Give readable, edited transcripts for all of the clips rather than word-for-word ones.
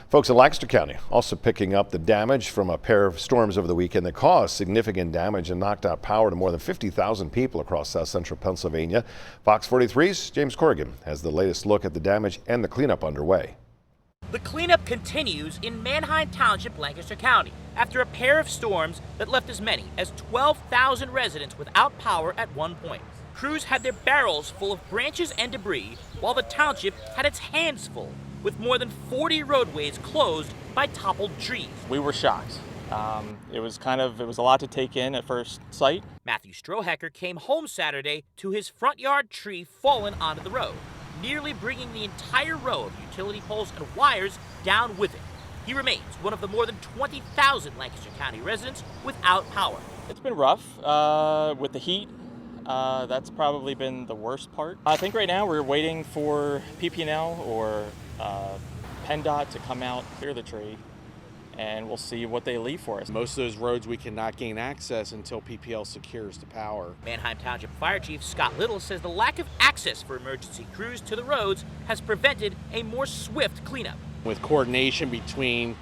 Folks in Lancaster County also picking up the damage from a pair of storms over the weekend that caused significant damage and knocked out power to more than 50,000 people across south central Pennsylvania. Fox 43's James Corrigan has the latest look at the damage and the cleanup underway. The cleanup continues in Manheim Township, Lancaster County, after a pair of storms that left as many as 12,000 residents without power at one point. Crews had their barrels full of branches and debris, while the township had its hands full, with more than 40 roadways closed by toppled trees. We were shocked. It was a lot to take in at first sight. Matthew Strohecker came home Saturday to his front yard tree fallen onto the road, nearly bringing the entire row of utility poles and wires down with it. He remains one of the more than 20,000 Lancaster County residents without power. It's been rough with the heat. That's probably been the worst part. I think right now we're waiting for PP&L or PennDOT to come out, clear the tree, and we'll see what they leave for us. Most of those roads we cannot gain access until PPL secures the power. Manheim Township Fire Chief Scott Little says the lack of access for emergency crews to the roads has prevented a more swift cleanup. With coordination between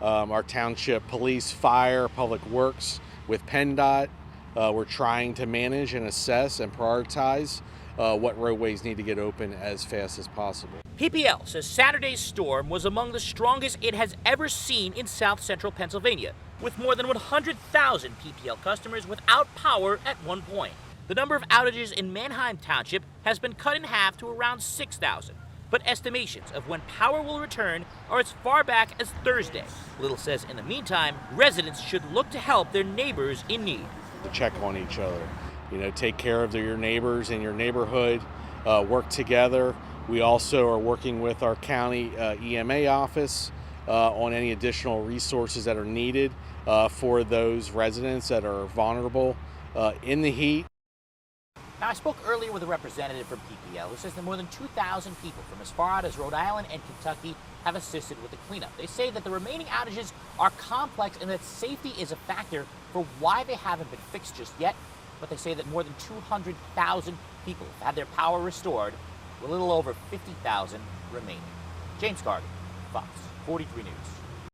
our township police, fire, public works, with PennDOT, we're trying to manage and assess and prioritize what roadways need to get open as fast as possible. PPL says Saturday's storm was among the strongest it has ever seen in south central Pennsylvania, with more than 100,000 PPL customers without power at one point. The number of outages in Manheim Township has been cut in half to around 6,000, but estimations of when power will return are as far back as Thursday. Little says in the meantime, residents should look to help their neighbors in need. To check on each other, take care of your neighbors in your neighborhood, work together. We also are working with our county EMA office on any additional resources that are needed for those residents that are vulnerable in the heat. Now, I spoke earlier with a representative from PPL who says that more than 2,000 people from as far out as Rhode Island and Kentucky have assisted with the cleanup. They say that the remaining outages are complex and that safety is a factor for why they haven't been fixed just yet. But they say that more than 200,000 people have had their power restored, with a little over 50,000 remaining. James Corrigan, Fox 43 News.